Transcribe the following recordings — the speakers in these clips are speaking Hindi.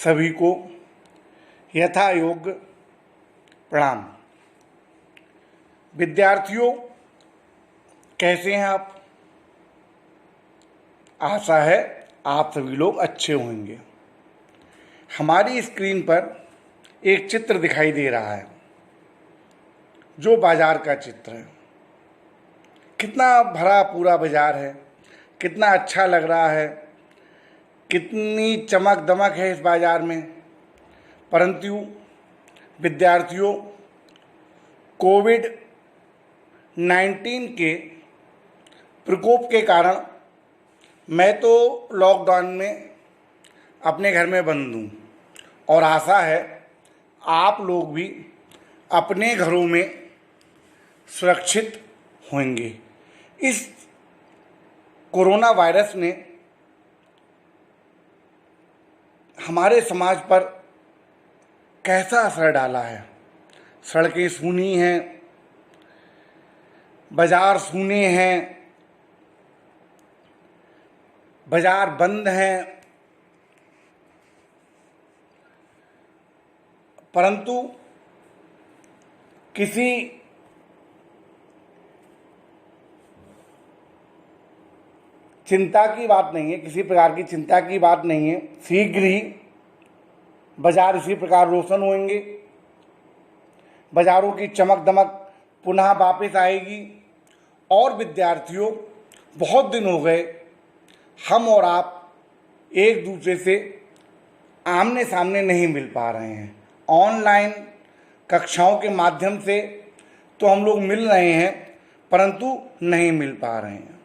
सभी को यथा योग्य प्रणाम। विद्यार्थियों, कैसे हैं आप? आशा है आप सभी लोग अच्छे होंगे। हमारी स्क्रीन पर एक चित्र दिखाई दे रहा है जो बाजार का चित्र है। कितना भरा पूरा बाजार है, कितना अच्छा लग रहा है, कितनी चमक दमक है इस बाजार में। परंतु विद्यार्थियों, कोविड-19 के प्रकोप के कारण मैं तो लॉकडाउन में अपने घर में बंद हूँ और आशा है आप लोग भी अपने घरों में सुरक्षित होंगे। इस कोरोना वायरस ने हमारे समाज पर कैसा असर डाला है। सड़कें सूनी हैं, बाजार सूने हैं, बाजार बंद हैं, परंतु किसी चिंता की बात नहीं है, किसी प्रकार की चिंता की बात नहीं है। शीघ्र ही बाजार इसी प्रकार रोशन होंगे, बाजारों की चमक दमक पुनः वापस आएगी। और विद्यार्थियों, बहुत दिन हो गए हम और आप एक दूसरे से आमने सामने नहीं मिल पा रहे हैं। ऑनलाइन कक्षाओं के माध्यम से तो हम लोग मिल रहे हैं, परंतु नहीं मिल पा रहे हैं।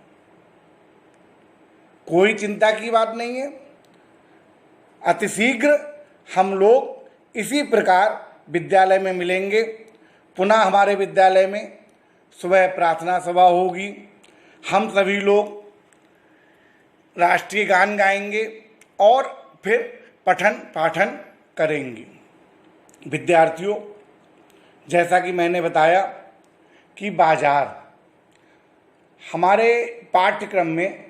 कोई चिंता की बात नहीं है, अतिशीघ्र हम लोग इसी प्रकार विद्यालय में मिलेंगे। पुनः हमारे विद्यालय में सुबह प्रार्थना सभा होगी, हम सभी लोग राष्ट्रीय गान गाएंगे और फिर पठन पाठन करेंगे। विद्यार्थियों, जैसा कि मैंने बताया कि बाजार हमारे पाठ्यक्रम में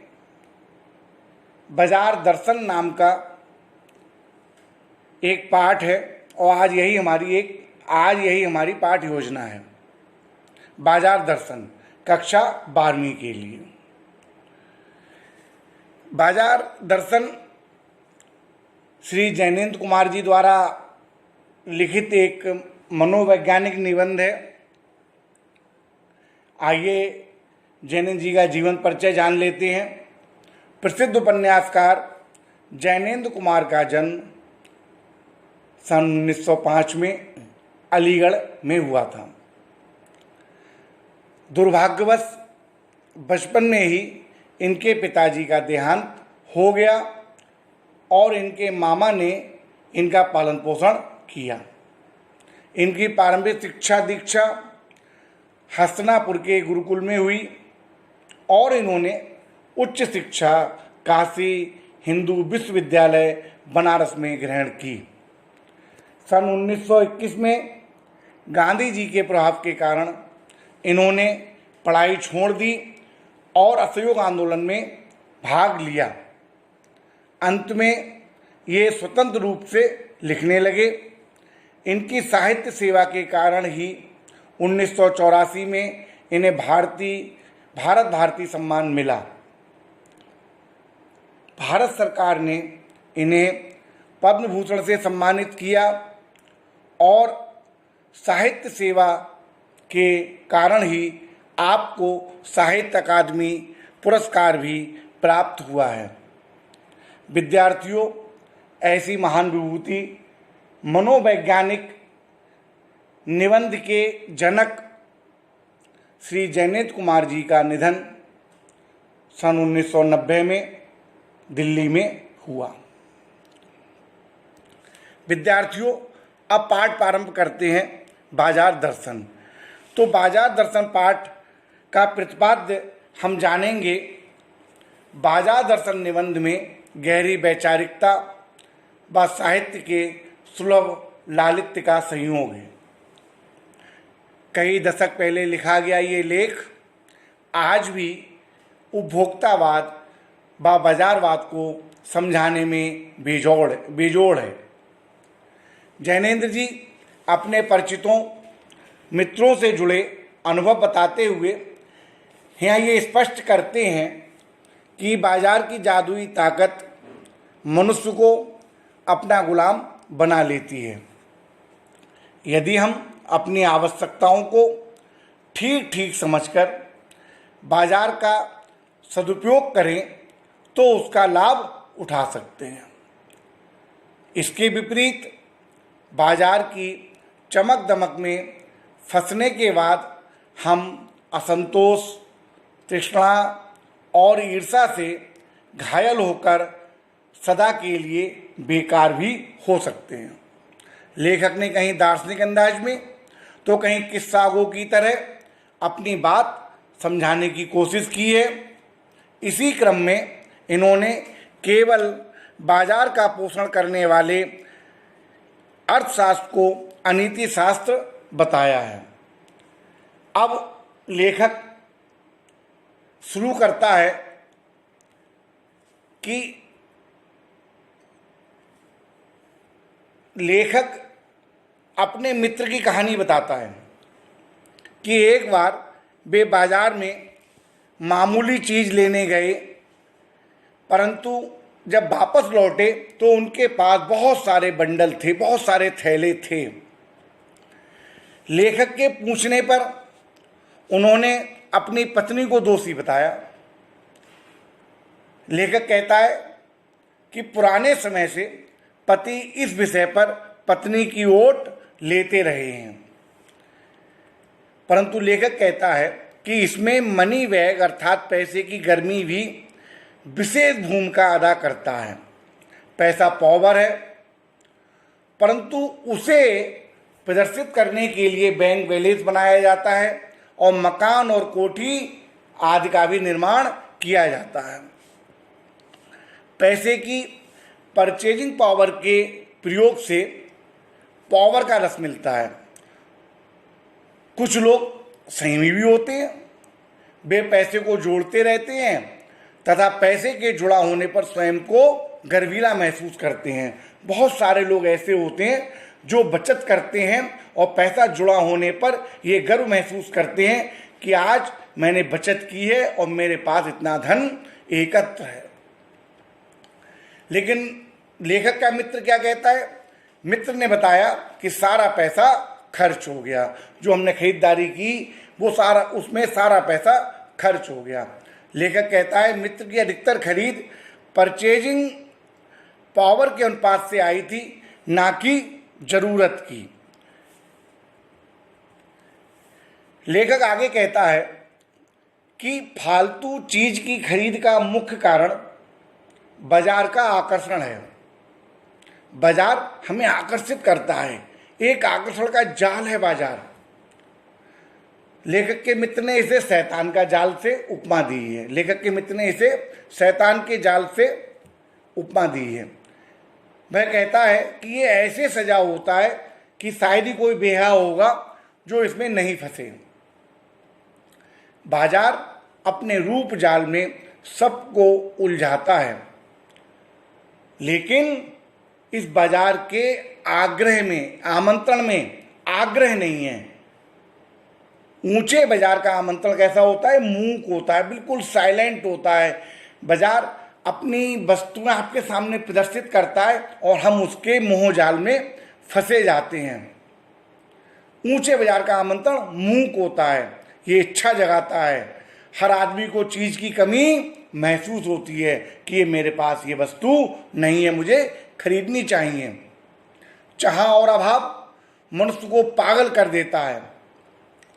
बाजार दर्शन नाम का एक पाठ है और आज यही हमारी पाठ योजना है। बाजार दर्शन कक्षा 12वीं के लिए। बाजार दर्शन श्री जैनेन्द्र कुमार जी द्वारा लिखित एक मनोवैज्ञानिक निबंध है। आइए जैनेन्द्र जी का जीवन परिचय जान लेते हैं। प्रसिद्ध उपन्यासकार जैनेन्द्र कुमार का जन्म सन 1905 में अलीगढ़ में हुआ था। दुर्भाग्यवश बचपन में ही इनके पिताजी का देहांत हो गया और इनके मामा ने इनका पालन पोषण किया। इनकी प्रारंभिक शिक्षा दीक्षा हस्तिनापुर के गुरुकुल में हुई और इन्होंने उच्च शिक्षा काशी हिंदू विश्वविद्यालय बनारस में ग्रहण की। सन 1921 में गांधी जी के प्रभाव के कारण इन्होंने पढ़ाई छोड़ दी और असहयोग आंदोलन में भाग लिया। अंत में ये स्वतंत्र रूप से लिखने लगे। इनकी साहित्य सेवा के कारण ही 1984 में इन्हें भारत भारती सम्मान मिला। भारत सरकार ने इन्हें पद्म भूषण से सम्मानित किया और साहित्य सेवा के कारण ही आपको साहित्य अकादमी पुरस्कार भी प्राप्त हुआ है। विद्यार्थियों, ऐसी महान विभूति मनोवैज्ञानिक निबंध के जनक श्री जैनेन्द्र कुमार जी का निधन सन 1990 में दिल्ली में हुआ। विद्यार्थियों, अब पाठ प्रारंभ करते हैं बाजार दर्शन। तो बाजार दर्शन पाठ का प्रतिपाद्य हम जानेंगे। बाजार दर्शन निबंध में गहरी वैचारिकता व साहित्य के सुलभ लालित्य का संयोग है। कई दशक पहले लिखा गया ये लेख आज भी उपभोक्तावाद व बाजारवाद को समझाने में बेजोड़ है। जैनेन्द्र जी अपने परिचितों मित्रों से जुड़े अनुभव बताते हुए यहाँ ये स्पष्ट करते हैं कि बाजार की जादुई ताकत मनुष्य को अपना गुलाम बना लेती है। यदि हम अपनी आवश्यकताओं को ठीक ठीक समझकर बाजार का सदुपयोग करें तो उसका लाभ उठा सकते हैं। इसके विपरीत बाजार की चमक दमक में फंसने के बाद हम असंतोष, तृष्णा और ईर्ष्या से घायल होकर सदा के लिए बेकार भी हो सकते हैं। लेखक ने कहीं दार्शनिक अंदाज में तो कहीं किस्सागो की तरह अपनी बात समझाने की कोशिश की है। इसी क्रम में इन्होंने केवल बाजार का पोषण करने वाले अर्थशास्त्र को अनीति शास्त्र बताया है। अब लेखक शुरू करता है कि लेखक अपने मित्र की कहानी बताता है कि एक बार वे बाजार में मामूली चीज़ लेने गए, परंतु जब वापस लौटे तो उनके पास बहुत सारे बंडल थे, बहुत सारे थैले थे। लेखक के पूछने पर उन्होंने अपनी पत्नी को दोषी बताया। लेखक कहता है कि पुराने समय से पति इस विषय पर पत्नी की ओट लेते रहे हैं, परंतु लेखक कहता है कि इसमें मनी बैग अर्थात पैसे की गर्मी भी विशेष भूमिका अदा करता है। पैसा पावर है, परंतु उसे प्रदर्शित करने के लिए बैंक बैलेंस बनाया जाता है और मकान और कोठी आदि का भी निर्माण किया जाता है। पैसे की परचेजिंग पावर के प्रयोग से पावर का रस मिलता है। कुछ लोग संयमी भी होते हैं, वे पैसे को जोड़ते रहते हैं तथा पैसे के जुड़ा होने पर स्वयं को गर्वीला महसूस करते हैं। बहुत सारे लोग ऐसे होते हैं जो बचत करते हैं और पैसा जुड़ा होने पर ये गर्व महसूस करते हैं कि आज मैंने बचत की है और मेरे पास इतना धन एकत्र है। लेकिन लेखक का मित्र क्या कहता है? मित्र ने बताया कि सारा पैसा खर्च हो गया, जो हमने खरीदारी की वो सारा, उसमें सारा पैसा खर्च हो गया। लेखक कहता है मित्र की अधिकतर खरीद परचेजिंग पावर के अनुपात से आई थी, ना कि जरूरत की। लेखक आगे कहता है कि फालतू चीज की खरीद का मुख्य कारण बाजार का आकर्षण है। बाजार हमें आकर्षित करता है, एक आकर्षण का जाल है बाजार। लेखक के मित्र ने इसे शैतान का जाल से उपमा दी है। लेखक के मित्र ने इसे शैतान के जाल से उपमा दी है। वह कहता है कि ये ऐसे सजा होता है कि शायद ही कोई बेहा होगा जो इसमें नहीं फंसे। बाजार अपने रूप जाल में सबको उलझाता है, लेकिन इस बाजार के आग्रह में, आमंत्रण में आग्रह नहीं है। ऊंचे बाजार का आमंत्रण कैसा होता है? मूक होता है, बिल्कुल साइलेंट होता है। बाजार अपनी वस्तुएं आपके सामने प्रदर्शित करता है और हम उसके मोह जाल में फंसे जाते हैं। ऊंचे बाजार का आमंत्रण मूक होता है, ये इच्छा जगाता है। हर आदमी को चीज की कमी महसूस होती है कि ये मेरे पास ये वस्तु नहीं है, मुझे खरीदनी चाहिए। चाह और अभाव मनुष्य को पागल कर देता है।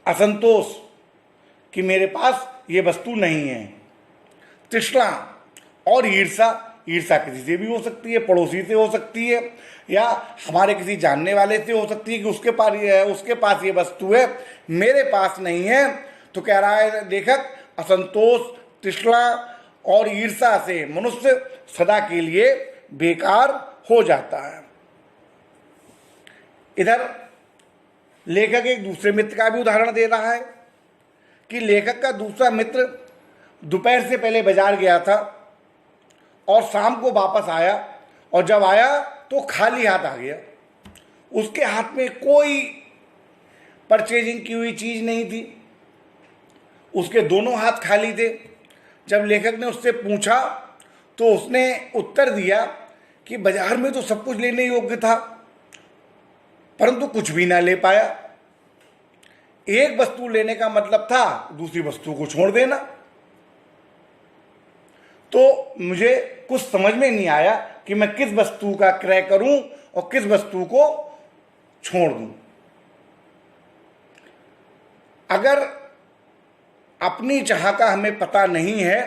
असंतोष कि मेरे पास ये वस्तु नहीं है। तृष्णा और ईर्ष्या, ईर्ष्या किसी से भी हो सकती है, पड़ोसी से हो सकती है या हमारे किसी जानने वाले से हो सकती है कि उसके पास ये वस्तु है, मेरे पास नहीं है। तो कह रहा है लेखक, असंतोष, तृष्णा और ईर्ष्या से मनुष्य सदा के लिए बेकार हो जाता है। इधर लेखक एक दूसरे मित्र का भी उदाहरण दे रहा है कि लेखक का दूसरा मित्र दोपहर से पहले बाजार गया था और शाम को वापस आया, और जब आया तो खाली हाथ आ गया। उसके हाथ में कोई परचेजिंग की हुई चीज़ नहीं थी, उसके दोनों हाथ खाली थे। जब लेखक ने उससे पूछा तो उसने उत्तर दिया कि बाजार में तो सब कुछ लेने योग्य था, परंतु कुछ भी ना ले पाया। एक वस्तु लेने का मतलब था दूसरी वस्तु को छोड़ देना। तो मुझे कुछ समझ में नहीं आया कि मैं किस वस्तु का क्रय करूं और किस वस्तु को छोड़ दूं। अगर अपनी चाह का हमें पता नहीं है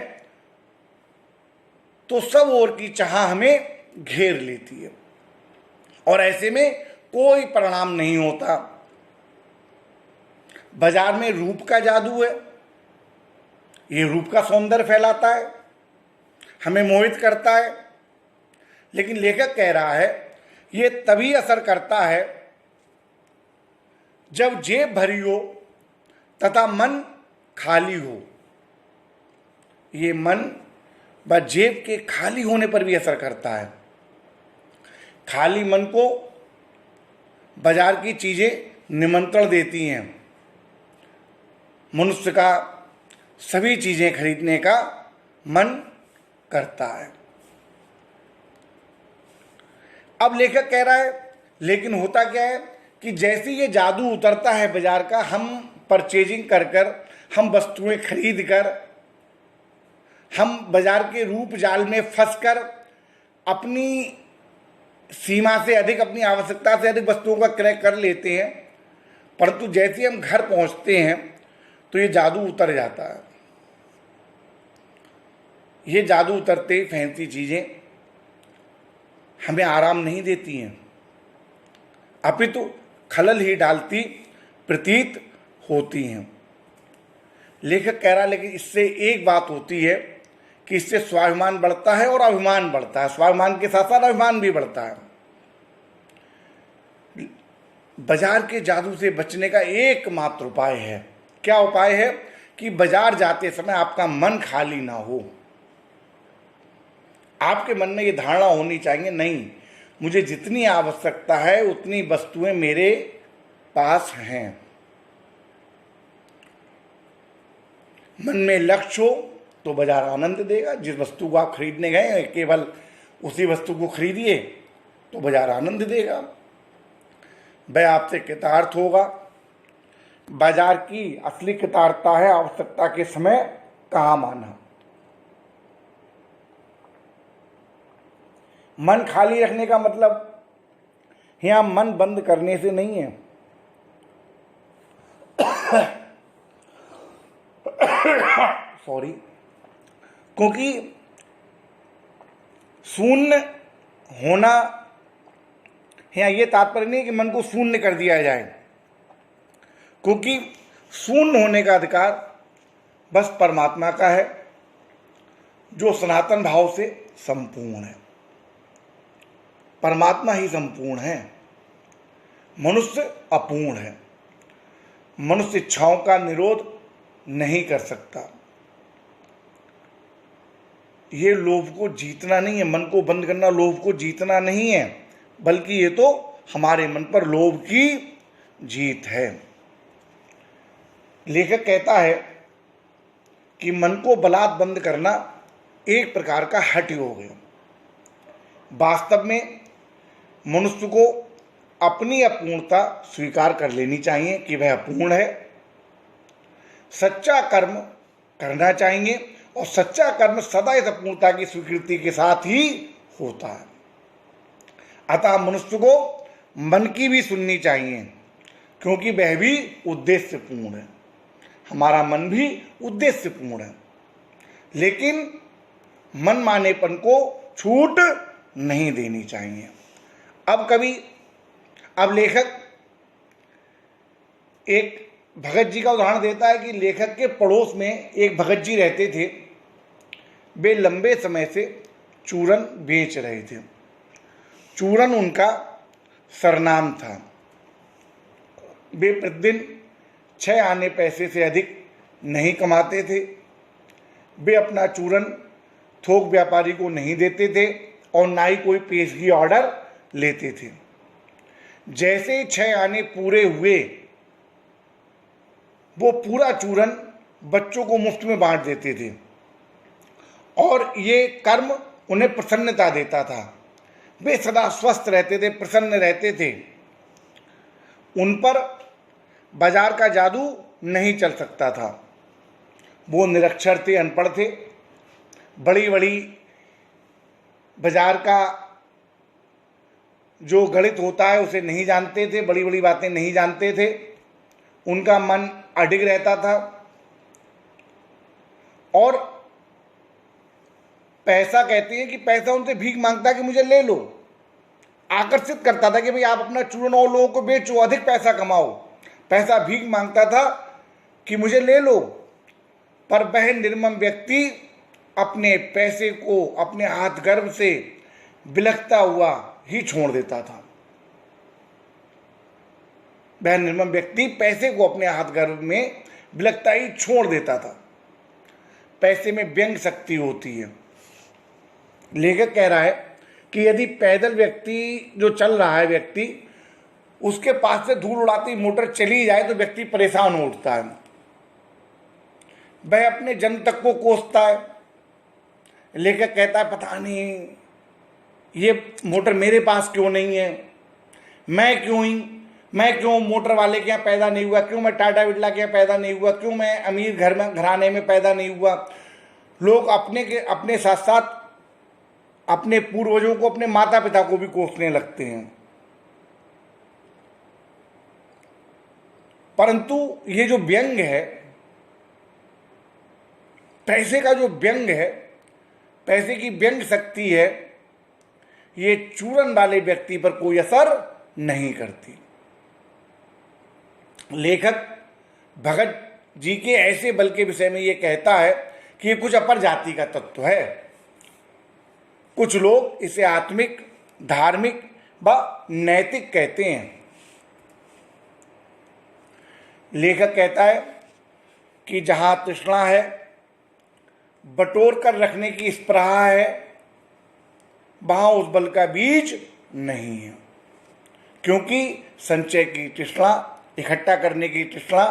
तो सब ओर की चाह हमें घेर लेती है और ऐसे में कोई परिणाम नहीं होता। बाजार में रूप का जादू है, ये रूप का सौंदर्य फैलाता है, हमें मोहित करता है। लेकिन लेखक कह रहा है ये तभी असर करता है जब जेब भरी हो तथा मन खाली हो। ये मन व जेब के खाली होने पर भी असर करता है। खाली मन को बाजार की चीज़ें निमंत्रण देती हैं। मनुष्य का सभी चीज़ें खरीदने का मन करता है। अब लेखक कह रहा है लेकिन होता क्या है कि जैसे ये जादू उतरता है बाजार का, हम परचेजिंग कर हम वस्तुएं खरीद कर, हम बाजार के रूप जाल में फंसकर अपनी सीमा से अधिक, अपनी आवश्यकता से अधिक वस्तुओं का क्रय कर लेते हैं। परंतु जैसे हम घर पहुंचते हैं तो ये जादू उतर जाता है। ये जादू उतरते फैंसी चीज़ें हमें आराम नहीं देती हैं, अपितु खलल ही डालती प्रतीत होती हैं। लेखक कह रहा लेकिन इससे एक बात होती है कि इससे स्वाभिमान बढ़ता है और अभिमान बढ़ता है। स्वाभिमान के साथ साथ अभिमान भी बढ़ता है। बाजार के जादू से बचने का एकमात्र उपाय है। क्या उपाय है? कि बाजार जाते समय आपका मन खाली ना हो। आपके मन में ये धारणा होनी चाहिए, नहीं, मुझे जितनी आवश्यकता है उतनी वस्तुएं मेरे पास हैं। मन में लक्ष्य हो तो बाजार आनंद देगा। जिस वस्तु को आप खरीदने गए केवल उसी वस्तु को खरीदिए तो बाजार आनंद देगा, वह आपसे कृतार्थ होगा। बाजार की असली कृतार्थता है आवश्यकता के समय काम आना। मन खाली रखने का मतलब यहाँ मन बंद करने से नहीं है। सॉरी, क्योंकि शून्य होना यहाँ ये तात्पर्य नहीं कि मन को शून्य कर दिया जाए, क्योंकि शून्य होने का अधिकार बस परमात्मा का है जो सनातन भाव से संपूर्ण है। परमात्मा ही संपूर्ण है, मनुष्य अपूर्ण है। मनुष्य इच्छाओं का निरोध नहीं कर सकता। ये लोभ को जीतना नहीं है, मन को बंद करना लोभ को जीतना नहीं है, बल्कि ये तो हमारे मन पर लोभ की जीत है। लेखक कहता है कि मन को बलात् बंद करना एक प्रकार का हठ योग है। वास्तव में मनुष्य को अपनी अपूर्णता स्वीकार कर लेनी चाहिए कि वह अपूर्ण है। सच्चा कर्म करना चाहिए और सच्चा कर्म सदा इस अपूर्णता की स्वीकृति के साथ ही होता है। अतः मनुष्य को मन की भी सुननी चाहिए, क्योंकि वह भी उद्देश्यपूर्ण है। हमारा मन भी उद्देश्यपूर्ण है, लेकिन मन मानेपन को छूट नहीं देनी चाहिए। अब लेखक एक भगत जी का उदाहरण देता है कि लेखक के पड़ोस में एक भगत जी रहते थे। वे लंबे समय से चूरन बेच रहे थे। चूरन उनका सरनाम था। वे प्रतिदिन 6 आने पैसे से अधिक नहीं कमाते थे। वे अपना चूरन थोक व्यापारी को नहीं देते थे और ना ही कोई पेशगी ऑर्डर लेते थे। जैसे ही 6 आने पूरे हुए वो पूरा चूरन बच्चों को मुफ्त में बांट देते थे और ये कर्म उन्हें प्रसन्नता देता था। वे सदा स्वस्थ रहते थे, प्रसन्न रहते थे। उन पर बाजार का जादू नहीं चल सकता था। वो निरक्षर थे, अनपढ़ थे, बड़ी बड़ी बाजार का जो गणित होता है उसे नहीं जानते थे, बड़ी बड़ी बातें नहीं जानते थे। उनका मन अडिग रहता था और पैसा, कहते हैं कि पैसा उनसे भीख मांगता कि मुझे ले लो, आकर्षित करता था कि भाई आप अपना चूरन और लोगों को बेचो, अधिक पैसा कमाओ। पैसा भीख मांगता था कि मुझे ले लो। पर वह निर्मम व्यक्ति अपने पैसे को अपने हाथ गर्भ से बिलखता हुआ ही छोड़ देता था। वह निर्मम व्यक्ति पैसे को अपने हाथ गर्भ में बिलखता ही छोड़ देता था। पैसे में व्यंग शक्ति होती है। लेखक कह रहा है कि यदि पैदल व्यक्ति जो चल रहा है, व्यक्ति उसके पास से धूल उड़ाती मोटर चली जाए तो व्यक्ति परेशान हो उठता है। वह अपने जन्म तक को कोसता है। लेखक कहता है पता नहीं ये मोटर मेरे पास क्यों नहीं है, मैं क्यों मोटर वाले के यहाँ पैदा नहीं हुआ, क्यों मैं टाटा बिरला के यहाँ पैदा नहीं हुआ, क्यों मैं अमीर घराने में पैदा नहीं हुआ। लोग अपने साथ साथ अपने पूर्वजों को, अपने माता पिता को भी कोसने लगते हैं। परंतु ये जो व्यंग है, पैसे का जो व्यंग है, पैसे की व्यंग शक्ति है, ये चूरन वाले व्यक्ति पर कोई असर नहीं करती। लेखक भगत जी के ऐसे बल के विषय में ये कहता है कि ये कुछ अपर जाति का तत्व है। कुछ लोग इसे आत्मिक, धार्मिक व नैतिक कहते हैं। लेखक कहता है कि जहां तृष्णा है, बटोर कर रखने की स्पृहा है, वहां उस बल का बीज नहीं है। क्योंकि संचय की तृष्णा, इकट्ठा करने की तृष्णा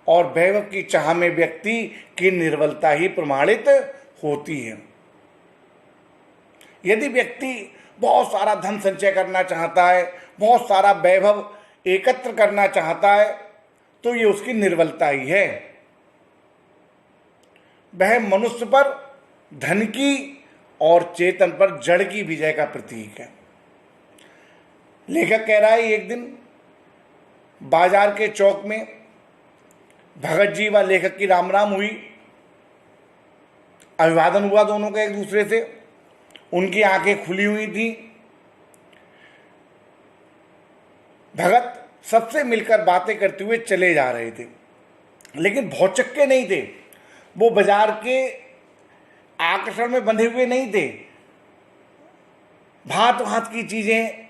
और वैभव की चाह में व्यक्ति की निर्बलता ही प्रमाणित होती है। यदि व्यक्ति बहुत सारा धन संचय करना चाहता है, बहुत सारा वैभव एकत्र करना चाहता है, तो ये उसकी निर्बलता ही है। वह मनुष्य पर धन की और चेतन पर जड़ की विजय का प्रतीक है। लेखक कह रहा है एक दिन बाजार के चौक में भगत जी व लेखक की राम राम हुई, अभिवादन हुआ दोनों का एक दूसरे से। उनकी आंखें खुली हुई थी। भगत सबसे मिलकर बातें करते हुए चले जा रहे थे, लेकिन भौचक्के नहीं थे। वो बाजार के आकर्षण में बंधे हुए नहीं थे। भांत भांत की चीजें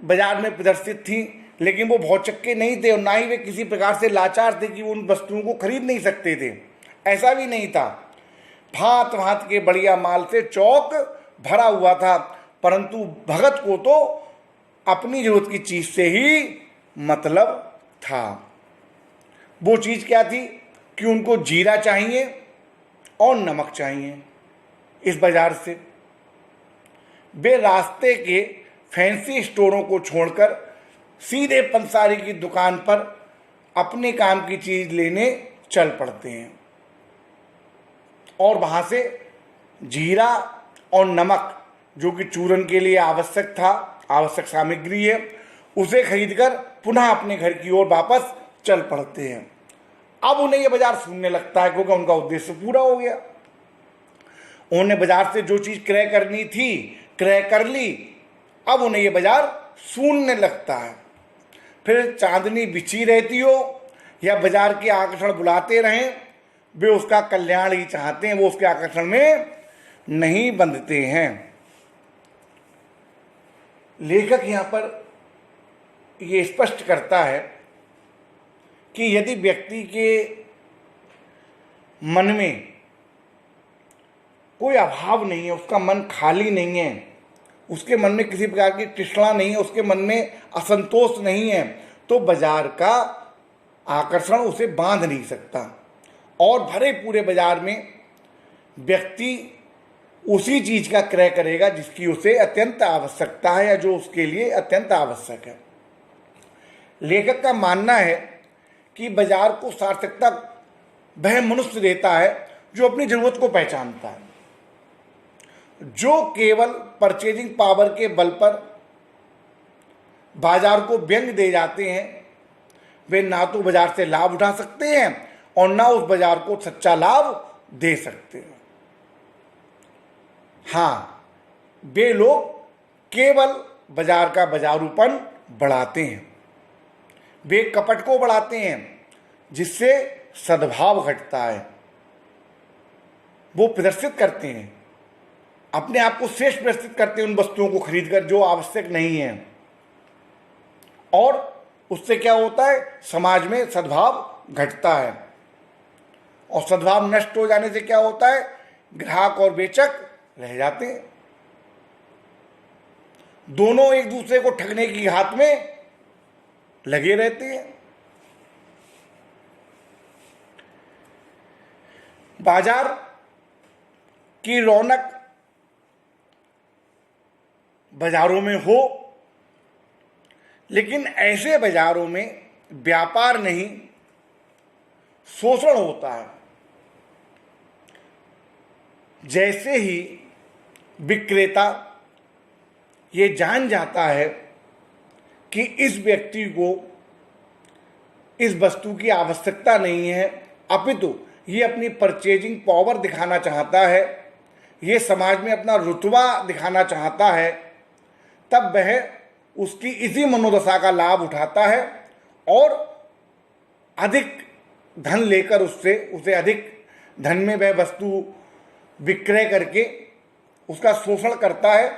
बाजार में प्रदर्शित थी, लेकिन वो भौचक्के नहीं थे और ना ही वे किसी प्रकार से लाचार थे कि वो उन वस्तुओं को खरीद नहीं सकते थे। ऐसा भी नहीं था। भांत भांत के बढ़िया माल से चौक भरा हुआ था, परंतु भगत को तो अपनी जरूरत की चीज से ही मतलब था। वो चीज क्या थी कि उनको जीरा चाहिए और नमक चाहिए इस बाजार से। वे रास्ते के फैंसी स्टोरों को छोड़कर सीधे पंसारी की दुकान पर अपने काम की चीज लेने चल पड़ते हैं और वहां से जीरा और नमक, जो कि चूरन के लिए आवश्यक था, आवश्यक सामग्री है, उसे खरीदकर पुनः अपने घर की ओर वापस चल पड़ते हैं। अब उन्हें यह बाजार सूझने लगता है क्योंकि उनका उद्देश्य पूरा हो गया। उन्होंने बाजार से जो चीज क्रय करनी थी क्रय कर ली। अब उन्हें यह बाजार सूझने लगता है। फिर चांदनी बिछी रहती हो या बाजार के आकर्षण बुलाते रहें, वे उसका कल्याण ही चाहते हैं, वो उसके आकर्षण में नहीं बंधते हैं। लेखक यहां पर ये स्पष्ट करता है कि यदि व्यक्ति के मन में कोई अभाव नहीं है, उसका मन खाली नहीं है, उसके मन में किसी प्रकार की तृष्णा नहीं है, उसके मन में असंतोष नहीं है, तो बाजार का आकर्षण उसे बांध नहीं सकता। और भरे पूरे बाजार में व्यक्ति उसी चीज का क्रय करेगा जिसकी उसे अत्यंत आवश्यकता है या जो उसके लिए अत्यंत आवश्यक है। लेखक का मानना है कि बाजार को सार्थकता वह मनुष्य देता है जो अपनी जरूरत को पहचानता है। जो केवल परचेजिंग पावर के बल पर बाजार को व्यंग दे जाते हैं, वे ना तो बाजार से लाभ उठा सकते हैं और ना उस बाजार को सच्चा लाभ दे सकते हैं। हाँ, वे लोग केवल बाजार का बाजारूपन बढ़ाते हैं, वे कपट को बढ़ाते हैं जिससे सद्भाव घटता है। वो प्रदर्शित करते हैं, अपने आप को श्रेष्ठ प्रदर्शित करते हैं उन वस्तुओं को खरीदकर जो आवश्यक नहीं है, और उससे क्या होता है, समाज में सद्भाव घटता है। और सद्भाव नष्ट हो जाने से क्या होता है, ग्राहक और बेचक रह जाते हैं, दोनों एक दूसरे को ठगने की घात में लगे रहते हैं। बाजार की रौनक बाजारों में हो, लेकिन ऐसे बाजारों में व्यापार नहीं शोषण होता है। जैसे ही विक्रेता ये जान जाता है कि इस व्यक्ति को इस वस्तु की आवश्यकता नहीं है, अपितु ये अपनी परचेजिंग पावर दिखाना चाहता है, ये समाज में अपना रुतबा दिखाना चाहता है, तब वह उसकी इसी मनोदशा का लाभ उठाता है और अधिक धन लेकर उसे अधिक धन में वह वस्तु विक्रय करके उसका शोषण करता है।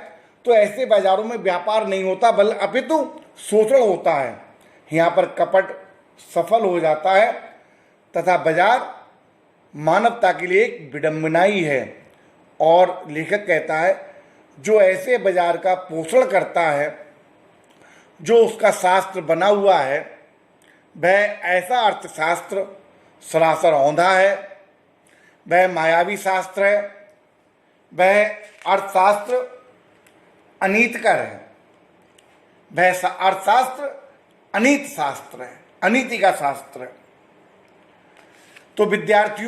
तो ऐसे बाजारों में व्यापार नहीं होता, बल्कि अपितु शोषण होता है। यहाँ पर कपट सफल हो जाता है तथा बाजार मानवता के लिए एक विडंबना ही है। और लेखक कहता है, जो ऐसे बाजार का पोषण करता है, जो उसका शास्त्र बना हुआ है, वह ऐसा अर्थशास्त्र सरासर औंधा है, वह मायावी शास्त्र है, वह अर्थशास्त्र अनीतिकर है, वह अर्थशास्त्र अनीति शास्त्र है, अनीति का शास्त्र है। तो विद्यार्थियों